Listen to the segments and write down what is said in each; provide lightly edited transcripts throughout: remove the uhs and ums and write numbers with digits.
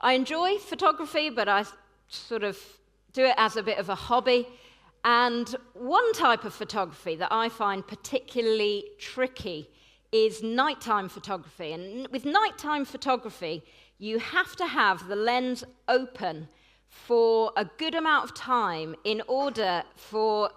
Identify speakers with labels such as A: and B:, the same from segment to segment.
A: I enjoy photography, but I sort of do it as a bit of a hobby. And one type of photography that I find particularly tricky is nighttime photography. And with nighttime photography, you have to have the lens open for a good amount of time in order for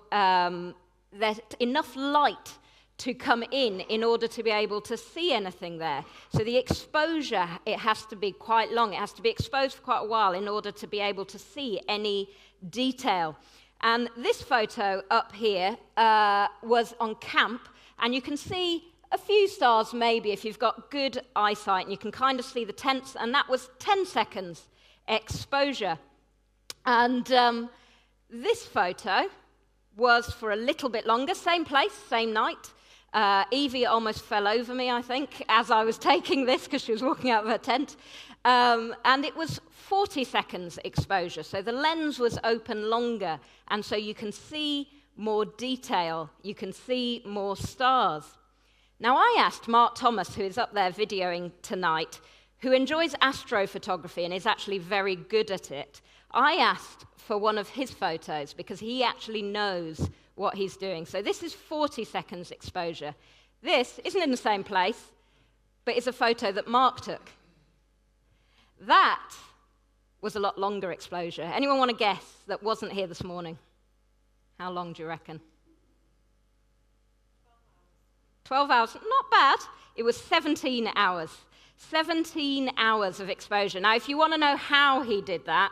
A: enough light to come in order to be able to see anything there. So the exposure, it has to be quite long. It has to be exposed for quite a while in order to be able to see any detail. And this photo up here was on camp, and you can see a few stars maybe if you've got good eyesight, and you can kind of see the tents, and that was 10 seconds exposure. And this photo was for a little bit longer, same place, same night. Evie almost fell over me, I think, as I was taking this because she was walking out of her tent. And it was 40 seconds exposure, so the lens was open longer, and so you can see more detail, you can see more stars. Now, I asked Mark Thomas, who is up there videoing tonight, who enjoys astrophotography and is actually very good at it. I asked for one of his photos because he actually knows what he's doing. So this is 40 seconds exposure. This isn't in the same place, but it's a photo that Mark took. That was a lot longer exposure. Anyone want to guess that wasn't here this morning? How long do you reckon? 12 hours. Not bad. It was 17 hours. 17 hours of exposure. Now, if you want to know how he did that,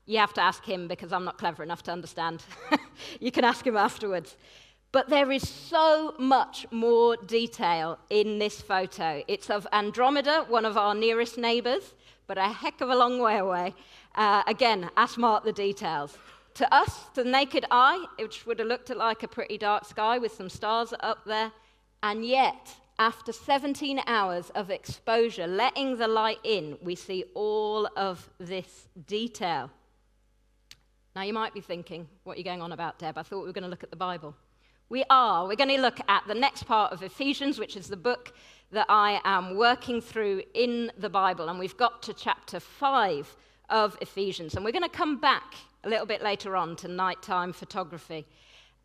A: you have to ask him because I'm not clever enough to understand. You can ask him afterwards. But there is so much more detail in this photo. It's of Andromeda, one of our nearest neighbors, but a heck of a long way away. Again, ask Mark the details. To us, to the naked eye, it would have looked like a pretty dark sky with some stars up there. And yet, after 17 hours of exposure, letting the light in, we see all of this detail. Now, you might be thinking, what are you going on about, Deb? I thought we were going to look at the Bible. We are. We're going to look at the next part of Ephesians, which is the book that I am working through in the Bible. And we've got to chapter 5 of Ephesians. And we're going to come back a little bit later on to nighttime photography.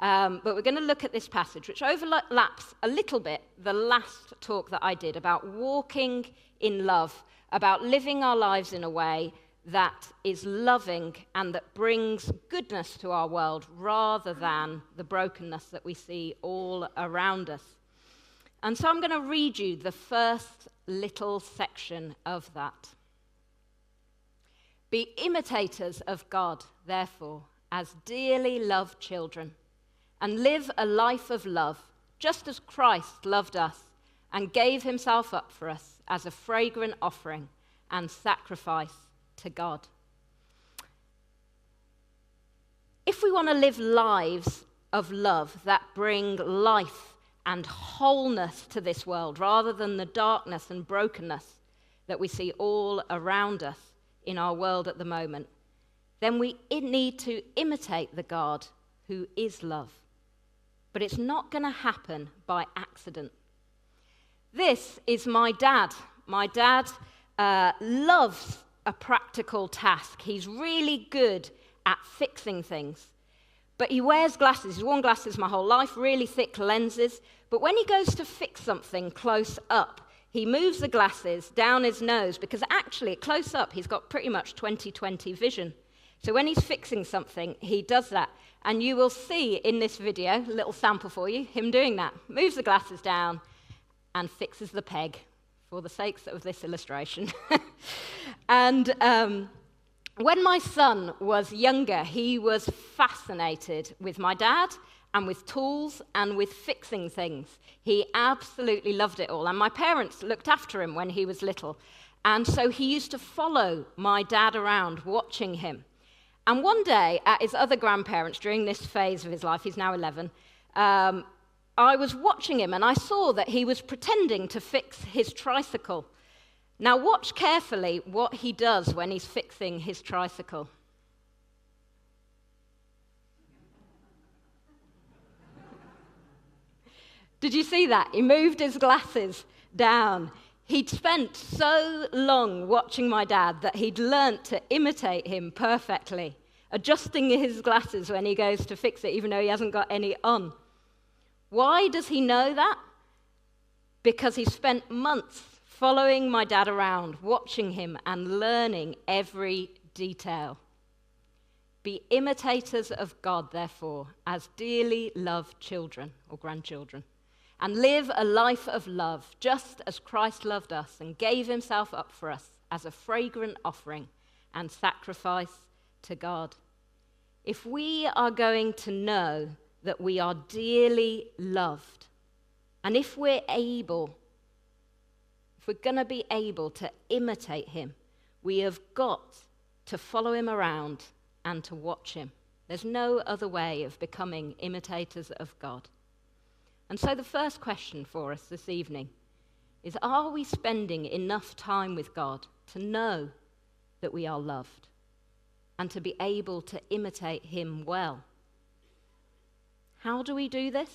A: But we're going to look at this passage, which overlaps a little bit the last talk that I did about walking in love, about living our lives in a way that is loving and that brings goodness to our world rather than the brokenness that we see all around us. And so I'm going to read you the first little section of that. Be imitators of God, therefore, as dearly loved children, and live a life of love, just as Christ loved us and gave himself up for us as a fragrant offering and sacrifice to God. If we want to live lives of love that bring life and wholeness to this world, rather than the darkness and brokenness that we see all around us in our world at the moment, then we need to imitate the God who is love. But it's not going to happen by accident. This is my dad. My dad loves a practical task. He's really good at fixing things. But he wears glasses. He's worn glasses my whole life, really thick lenses. But when he goes to fix something close up, he moves the glasses down his nose because actually, close up, he's got pretty much 20/20 vision. So when he's fixing something, he does that. And you will see in this video, a little sample for you, him doing that. Moves the glasses down and fixes the peg for the sakes of this illustration. And when my son was younger, he was fascinated with my dad and with tools and with fixing things. He absolutely loved it all. And my parents looked after him when he was little. And so he used to follow my dad around, watching him. And one day, at his other grandparents, during this phase of his life, he's now 11, I was watching him and I saw that he was pretending to fix his tricycle. Now watch carefully what he does when he's fixing his tricycle. Did you see that? He moved his glasses down. He'd spent so long watching my dad that he'd learnt to imitate him perfectly, adjusting his glasses when he goes to fix it, even though he hasn't got any on. Why does he know that? Because he spent months following my dad around, watching him and learning every detail. Be imitators of God, therefore, as dearly loved children or grandchildren, and live a life of love, just as Christ loved us and gave himself up for us as a fragrant offering and sacrifice to God. If we are going to know that we are dearly loved, and if we're going to be able to imitate him, we have got to follow him around and to watch him. There's no other way of becoming imitators of God. And so the first question for us this evening is, are we spending enough time with God to know that we are loved and to be able to imitate him well? How do we do this?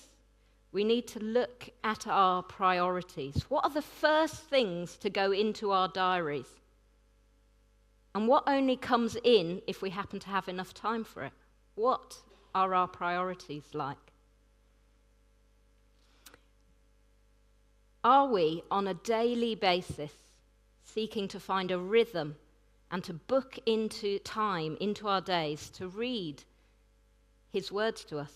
A: We need to look at our priorities. What are the first things to go into our diaries? And what only comes in if we happen to have enough time for it? What are our priorities like? Are we, on a daily basis, seeking to find a rhythm and to book into time, into our days, to read his words to us?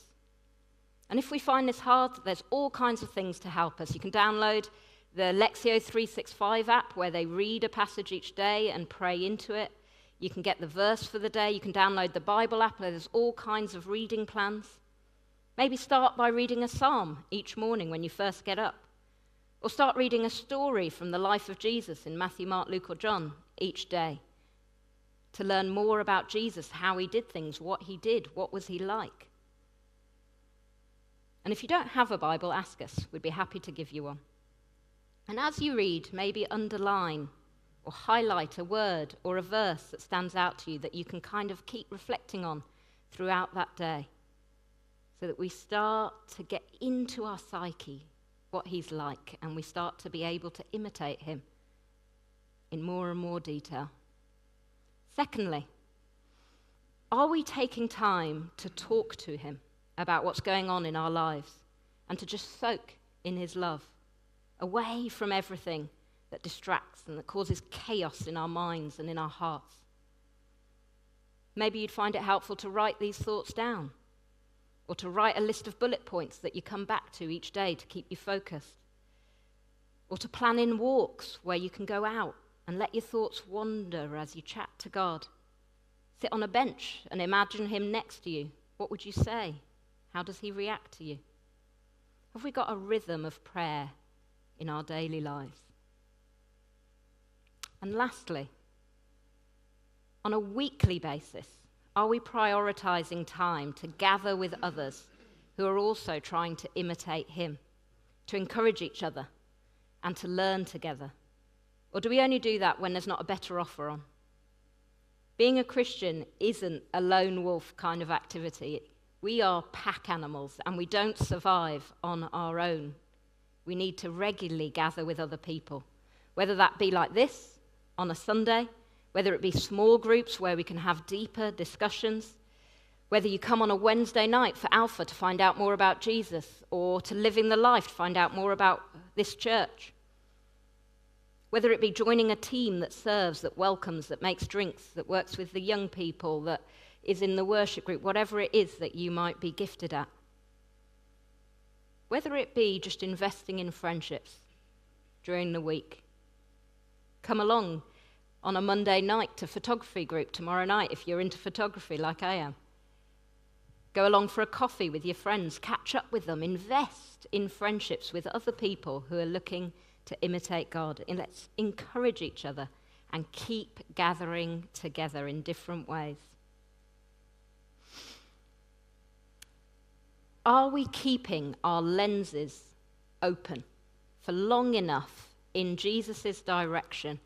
A: And if we find this hard, there's all kinds of things to help us. You can download the Lectio 365 app, where they read a passage each day and pray into it. You can get the verse for the day. You can download the Bible app, where there's all kinds of reading plans. Maybe start by reading a psalm each morning when you first get up. Or start reading a story from the life of Jesus in Matthew, Mark, Luke, or John each day to learn more about Jesus, how he did things, what he did, what was he like. And if you don't have a Bible, ask us. We'd be happy to give you one. And as you read, maybe underline or highlight a word or a verse that stands out to you that you can kind of keep reflecting on throughout that day, so that we start to get into our psyche what he's like, and we start to be able to imitate him in more and more detail. Secondly, are we taking time to talk to him about what's going on in our lives and to just soak in his love, away from everything that distracts and that causes chaos in our minds and in our hearts? Maybe you'd find it helpful to write these thoughts down, or to write a list of bullet points that you come back to each day to keep you focused, or to plan in walks where you can go out and let your thoughts wander as you chat to God. Sit on a bench and imagine him next to you. What would you say? How does he react to you? Have we got a rhythm of prayer in our daily lives? And lastly, on a weekly basis, are we prioritizing time to gather with others who are also trying to imitate him, to encourage each other, and to learn together? Or do we only do that when there's not a better offer on? Being a Christian isn't a lone wolf kind of activity. We are pack animals, and we don't survive on our own. We need to regularly gather with other people, whether that be like this on a Sunday, whether it be small groups where we can have deeper discussions, whether you come on a Wednesday night for Alpha to find out more about Jesus, or to Living the Life to find out more about this church, whether it be joining a team that serves, that welcomes, that makes drinks, that works with the young people, that is in the worship group, whatever it is that you might be gifted at. Whether it be just investing in friendships during the week. Come along on a Monday night to photography group tomorrow night if you're into photography like I am. Go along for a coffee with your friends, catch up with them, invest in friendships with other people who are looking to imitate God. And let's encourage each other and keep gathering together in different ways. Are we keeping our lenses open for long enough in Jesus' direction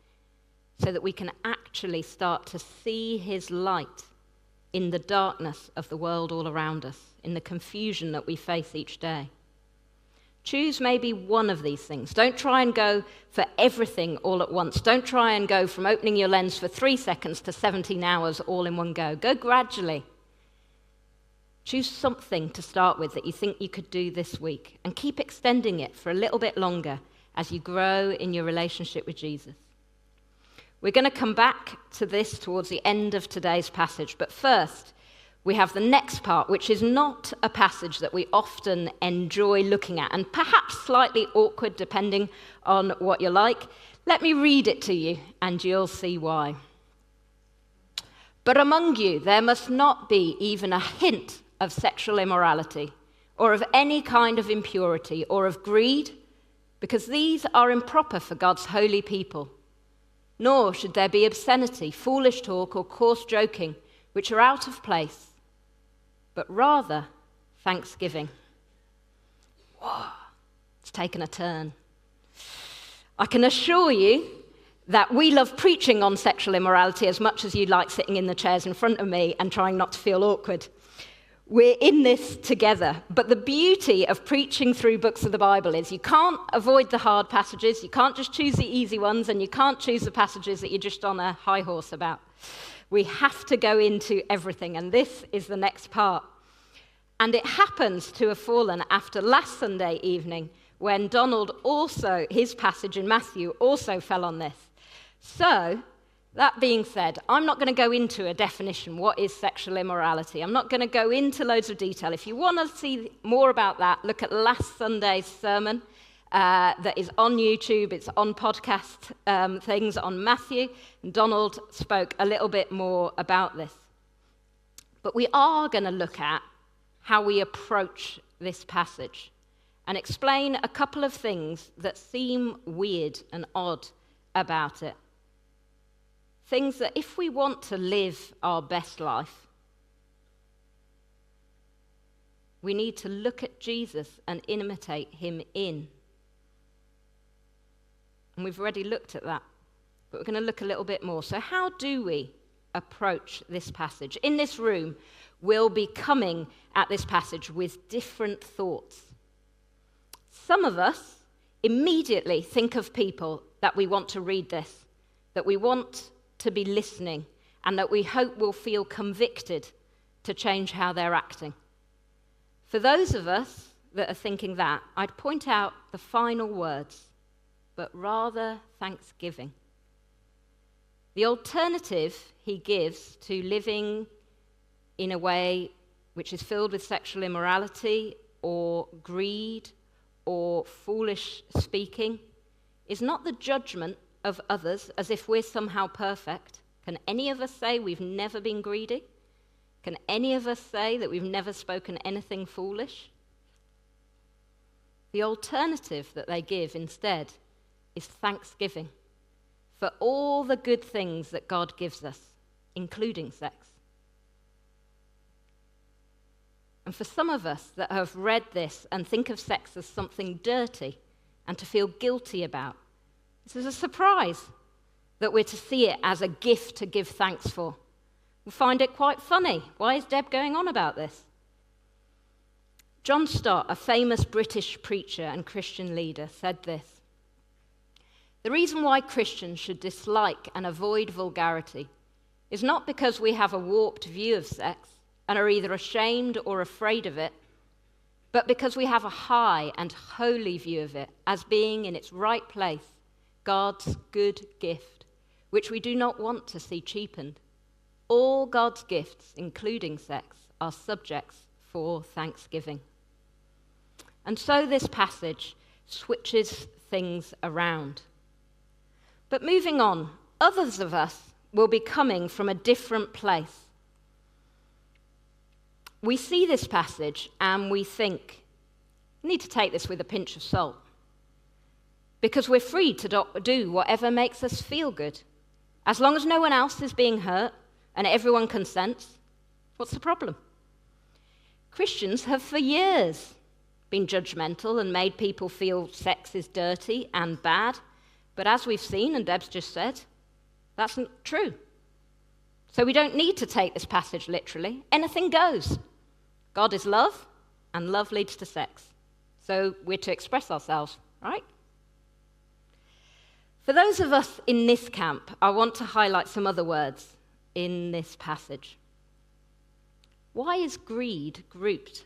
A: so that we can actually start to see his light in the darkness of the world all around us, in the confusion that we face each day? Choose maybe one of these things. Don't try and go for everything all at once. Don't try and go from opening your lens for 3 seconds to 17 hours all in one go. Go gradually. Choose something to start with that you think you could do this week, and keep extending it for a little bit longer as you grow in your relationship with Jesus. We're going to come back to this towards the end of today's passage, but first, we have the next part, which is not a passage that we often enjoy looking at, and perhaps slightly awkward depending on what you're like. Let me read it to you, and you'll see why. But among you there must not be even a hint of sexual immorality, or of any kind of impurity, or of greed, because these are improper for God's holy people. Nor should there be obscenity, foolish talk, or coarse joking, which are out of place, but rather thanksgiving. Whoa, it's taken a turn. I can assure you that we love preaching on sexual immorality as much as you like sitting in the chairs in front of me and trying not to feel awkward. We're in this together. But the beauty of preaching through books of the Bible is you can't avoid the hard passages, you can't just choose the easy ones, and you can't choose the passages that you're just on a high horse about. We have to go into everything, and this is the next part. And it happens to have fallen after last Sunday evening when Donald also, his passage in Matthew, also fell on this. So, that being said, I'm not going to go into a definition, what is sexual immorality. I'm not going to go into loads of detail. If you want to see more about that, look at last Sunday's sermon that is on YouTube. It's on podcast things on Matthew. And Donald spoke a little bit more about this. But we are going to look at how we approach this passage and explain a couple of things that seem weird and odd about it. Things that if we want to live our best life, we need to look at Jesus and imitate him in. And we've already looked at that, but we're going to look a little bit more. So how do we approach this passage? In this room, we'll be coming at this passage with different thoughts. Some of us immediately think of people that we want to read this, that we want to be listening, and that we hope will feel convicted to change how they're acting. For those of us that are thinking that, I'd point out the final words, but rather thanksgiving. The alternative he gives to living in a way which is filled with sexual immorality or greed or foolish speaking is not the judgment of others as if we're somehow perfect. Can any of us say we've never been greedy? Can any of us say that we've never spoken anything foolish? The alternative that they give instead is thanksgiving for all the good things that God gives us, including sex. And for some of us that have read this and think of sex as something dirty and to feel guilty about, this is a surprise that we're to see it as a gift to give thanks for. We find it quite funny. Why is Deb going on about this? John Stott, a famous British preacher and Christian leader, said this: "The reason why Christians should dislike and avoid vulgarity is not because we have a warped view of sex and are either ashamed or afraid of it, but because we have a high and holy view of it as being in its right place, God's good gift, which we do not want to see cheapened. All God's gifts, including sex, are subjects for thanksgiving." And so this passage switches things around. But moving on, others of us will be coming from a different place. We see this passage and we think, we need to take this with a pinch of salt, because we're free to do whatever makes us feel good. As long as no one else is being hurt and everyone consents, what's the problem? Christians have for years been judgmental and made people feel sex is dirty and bad. But as we've seen, and Deb's just said, that's not true. So we don't need to take this passage literally. Anything goes. God is love, and love leads to sex. So we're to express ourselves, right? For those of us in this camp, I want to highlight some other words in this passage. Why is greed grouped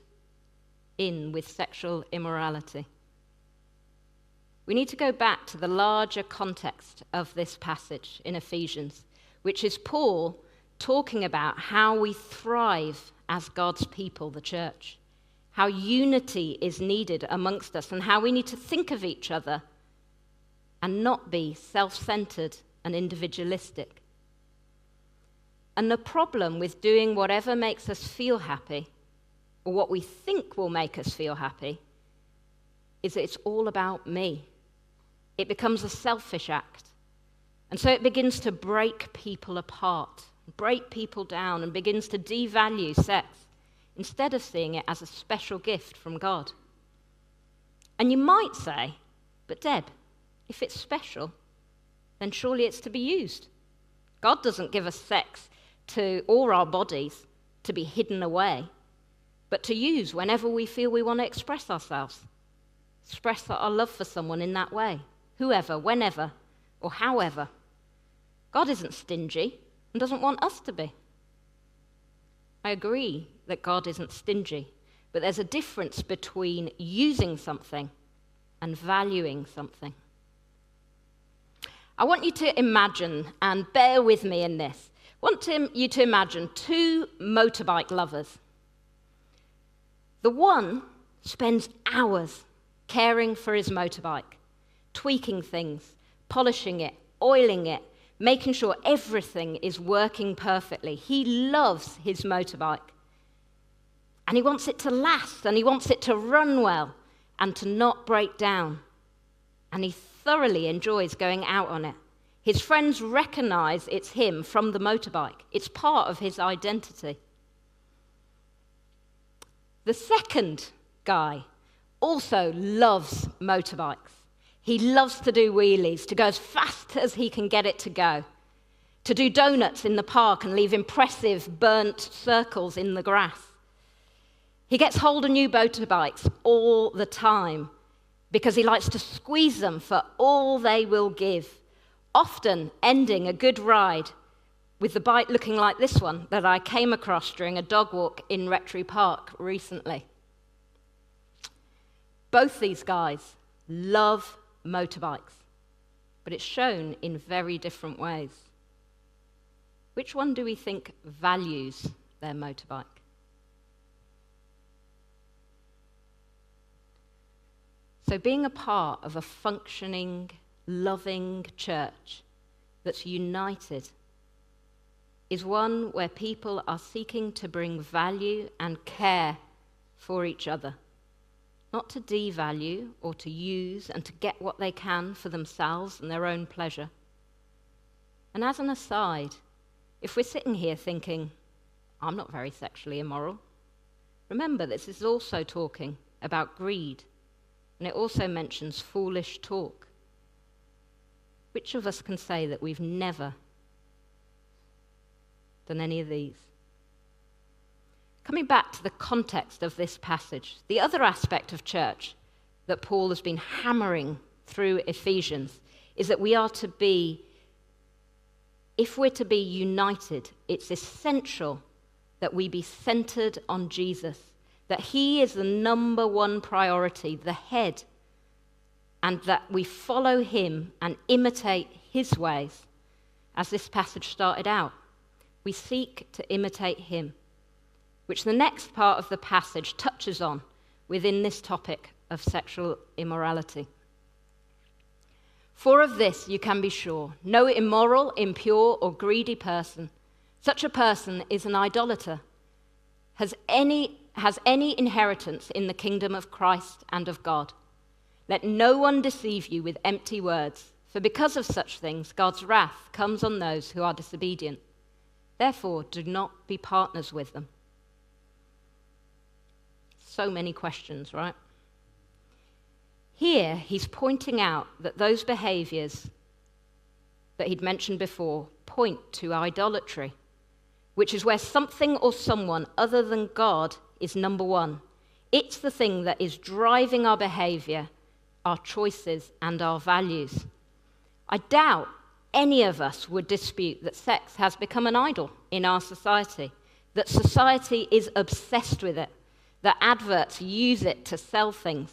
A: in with sexual immorality? We need to go back to the larger context of this passage in Ephesians, which is Paul talking about how we thrive as God's people, the church, how unity is needed amongst us, and how we need to think of each other and not be self-centered and individualistic. And the problem with doing whatever makes us feel happy, or what we think will make us feel happy, is that it's all about me. It becomes a selfish act. And so it begins to break people apart, break people down, and begins to devalue sex, instead of seeing it as a special gift from God. And you might say, but Deb, if it's special, then surely it's to be used. God doesn't give us sex or our bodies to be hidden away, but to use whenever we feel we want to express ourselves, express our love for someone in that way, whoever, whenever, or however. God isn't stingy and doesn't want us to be. I agree that God isn't stingy, but there's a difference between using something and valuing something. I want you to imagine, and bear with me in this, I want you to imagine two motorbike lovers. The one spends hours caring for his motorbike, tweaking things, polishing it, oiling it, making sure everything is working perfectly. He loves his motorbike. And he wants it to last, and he wants it to run well, and to not break down. And he thoroughly enjoys going out on it. His friends recognize it's him from the motorbike. It's part of his identity. The second guy also loves motorbikes. He loves to do wheelies, to go as fast as he can get it to go, to do donuts in the park and leave impressive burnt circles in the grass. He gets hold of new motorbikes all the time because he likes to squeeze them for all they will give, often ending a good ride with the bike looking like this one that I came across during a dog walk in Rectory Park recently. Both these guys love motorbikes, but it's shown in very different ways. Which one do we think values their motorbike? So being a part of a functioning, loving church that's united is one where people are seeking to bring value and care for each other, not to devalue or to use and to get what they can for themselves and their own pleasure. And as an aside, if we're sitting here thinking, I'm not very sexually immoral, remember this is also talking about greed, and it also mentions foolish talk. Which of us can say that we've never done any of these? Coming back to the context of this passage, the other aspect of church that Paul has been hammering through Ephesians is that we are to be, if we're to be united, it's essential that we be centered on Jesus, that he is the number one priority, the head, and that we follow him and imitate his ways. As this passage started out, we seek to imitate him, which the next part of the passage touches on within this topic of sexual immorality. For of this you can be sure, no immoral, impure, or greedy person, such a person is an idolater, has any inheritance in the kingdom of Christ and of God. Let no one deceive you with empty words, for because of such things God's wrath comes on those who are disobedient. Therefore, do not be partners with them. So many questions, right? Here, he's pointing out that those behaviors that he'd mentioned before point to idolatry, which is where something or someone other than God is number one. It's the thing that is driving our behavior, our choices, and our values. I doubt any of us would dispute that sex has become an idol in our society, that society is obsessed with it, that adverts use it to sell things.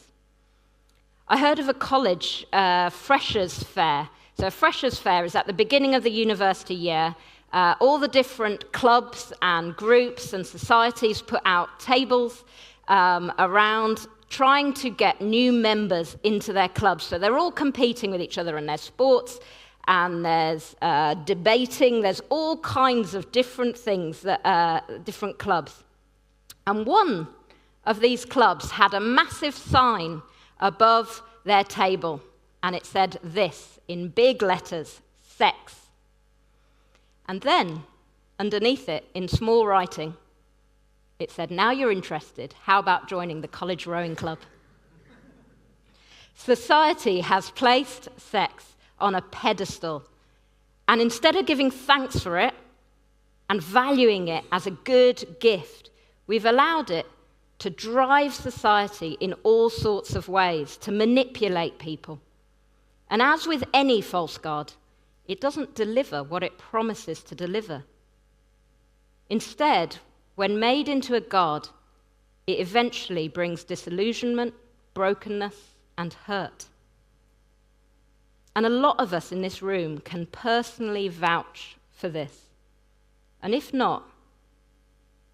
A: I heard of a college freshers' fair. So a freshers' fair is at the beginning of the university year. All the different clubs and groups and societies put out tables around trying to get new members into their clubs. So they're all competing with each other in their sports, and there's debating. There's all kinds of different things, different clubs. And one of these clubs had a massive sign above their table, and it said this in big letters, sex. And then, underneath it, in small writing, it said, now you're interested, how about joining the college rowing club? Society has placed sex on a pedestal, and instead of giving thanks for it and valuing it as a good gift, we've allowed it to drive society in all sorts of ways, to manipulate people. And as with any false god, it doesn't deliver what it promises to deliver. Instead, when made into a god, it eventually brings disillusionment, brokenness, and hurt. And a lot of us in this room can personally vouch for this. And if not,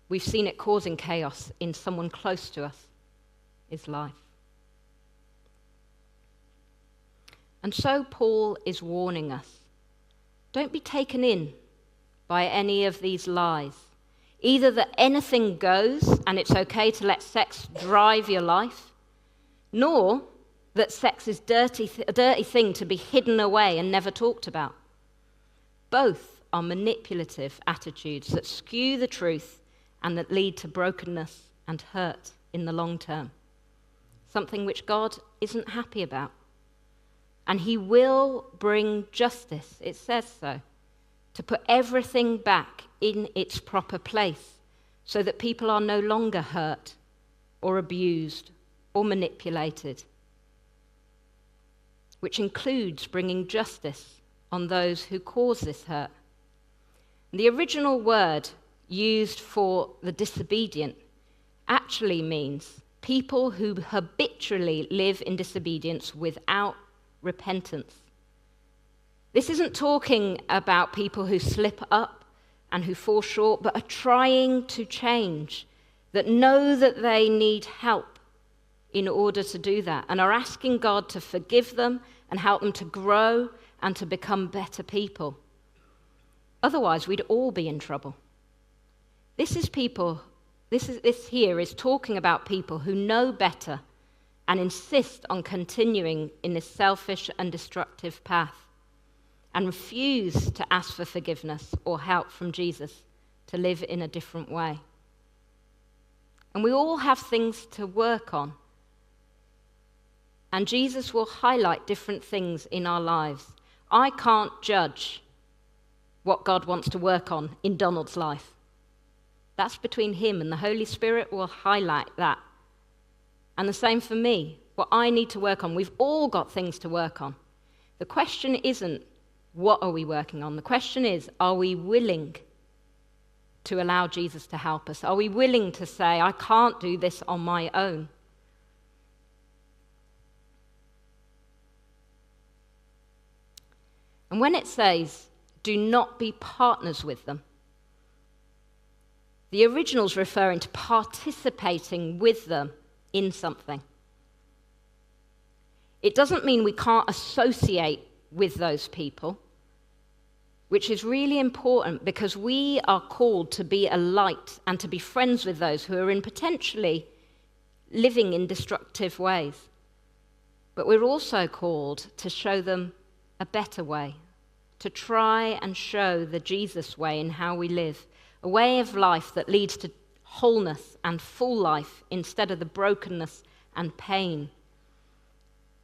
A: we've seen it causing chaos in someone close to us, is life. And so Paul is warning us, don't be taken in by any of these lies. Either that anything goes and it's okay to let sex drive your life, nor that sex is a dirty thing to be hidden away and never talked about. Both are manipulative attitudes that skew the truth and that lead to brokenness and hurt in the long term, something which God isn't happy about. And he will bring justice, it says so, to put everything back in its proper place so that people are no longer hurt or abused or manipulated, which includes bringing justice on those who cause this hurt. The original word used for the disobedient actually means people who habitually live in disobedience without repentance. This isn't talking about people who slip up and who fall short, but are trying to change, that know that they need help in order to do that, and are asking God to forgive them and help them to grow and to become better people. Otherwise, we'd all be in trouble. This here is talking about people who know better and insist on continuing in this selfish and destructive path and refuse to ask for forgiveness or help from Jesus to live in a different way. And we all have things to work on. And Jesus will highlight different things in our lives. I can't judge what God wants to work on in Donald's life. That's between him, and the Holy Spirit will highlight that. And the same for me, what I need to work on. We've all got things to work on. The question isn't, what are we working on? The question is, are we willing to allow Jesus to help us? Are we willing to say, I can't do this on my own? And when it says, do not be partners with them, the original's referring to participating with them in something. It doesn't mean we can't associate with those people, which is really important because we are called to be a light and to be friends with those who are in potentially living in destructive ways. But we're also called to show them a better way, to try and show the Jesus way in how we live, a way of life that leads to wholeness and full life instead of the brokenness and pain.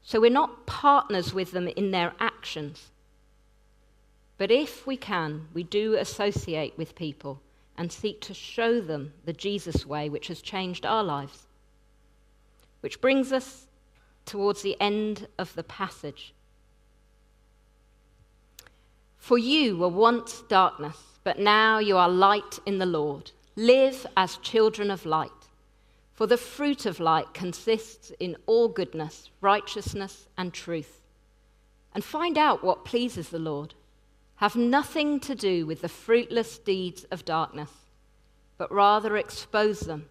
A: So we're not partners with them in their actions. But if we can, we do associate with people and seek to show them the Jesus way which has changed our lives. which brings us towards the end of the passage. For you were once darkness, but now you are light in the Lord. Live as children of light. For the fruit of light consists in all goodness, righteousness, and truth. And find out what pleases the Lord. Have nothing to do with the fruitless deeds of darkness, but rather expose them.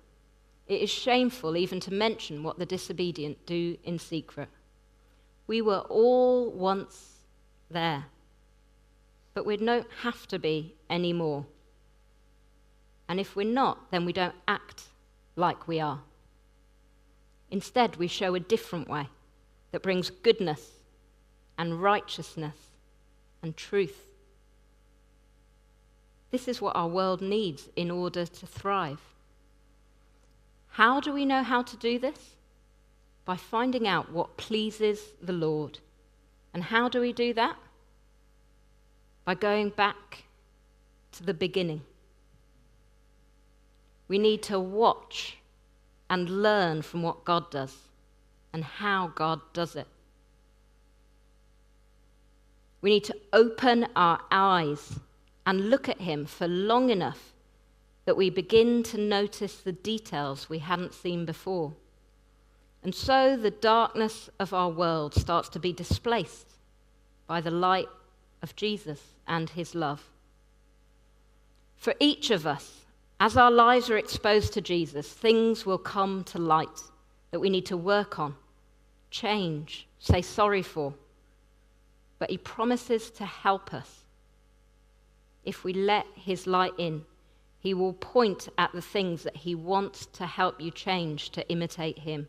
A: It is shameful even to mention what the disobedient do in secret. We were all once there, but we don't have to be anymore. And if we're not, then we don't act like we are. Instead, we show a different way that brings goodness and righteousness and truth. This is what our world needs in order to thrive. How do we know how to do this? By finding out what pleases the Lord. And how do we do that? By going back to the beginning. We need to watch and learn from what God does and how God does it. We need to open our eyes and look at him for long enough that we begin to notice the details we hadn't seen before. And so the darkness of our world starts to be displaced by the light of Jesus and his love. For each of us, as our lives are exposed to Jesus, things will come to light that we need to work on, change, say sorry for. But he promises to help us. If we let his light in, he will point at the things that he wants to help you change to imitate him.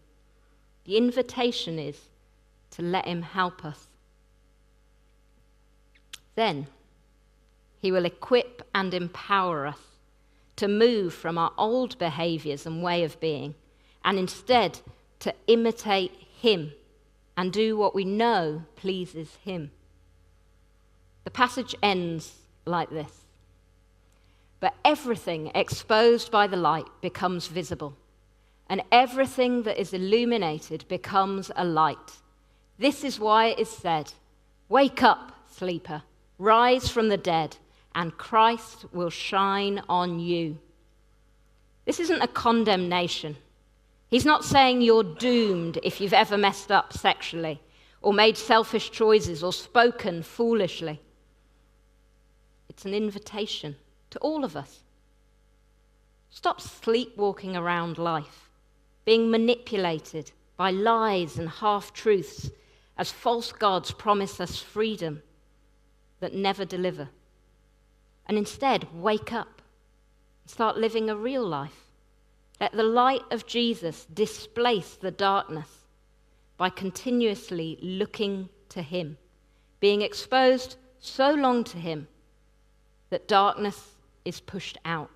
A: The invitation is to let him help us. Then he will equip and empower us to move from our old behaviors and way of being, and instead to imitate him and do what we know pleases him. The passage ends like this. But everything exposed by the light becomes visible, and everything that is illuminated becomes a light. This is why it is said, "Wake up, sleeper, rise from the dead, and Christ will shine on you." This isn't a condemnation. He's not saying you're doomed if you've ever messed up sexually, or made selfish choices, or spoken foolishly. It's an invitation to all of us. Stop sleepwalking around life, being manipulated by lies and half-truths as false gods promise us freedom that never deliver. And instead, wake up and start living a real life. Let the light of Jesus displace the darkness by continuously looking to him, being exposed so long to him that darkness is pushed out.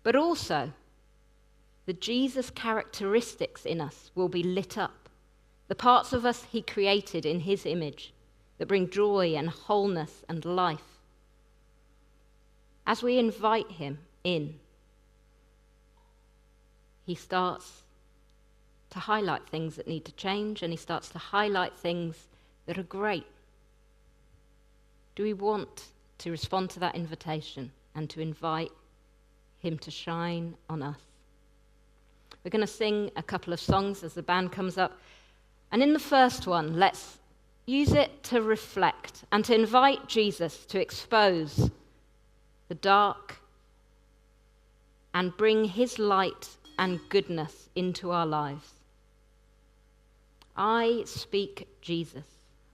A: But also, the Jesus characteristics in us will be lit up, the parts of us he created in his image that bring joy and wholeness and life. As we invite him in, he starts to highlight things that need to change, and he starts to highlight things that are great. Do we want to respond to that invitation and to invite him to shine on us? We're going to sing a couple of songs as the band comes up. And in the first one, let's use it to reflect and to invite Jesus to expose the dark and bring his light and goodness into our lives. I speak Jesus.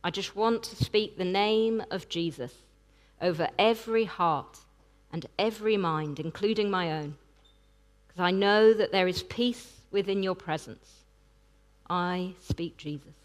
A: I just want to speak the name of Jesus over every heart and every mind, including my own, because I know that there is peace within your presence. I speak Jesus.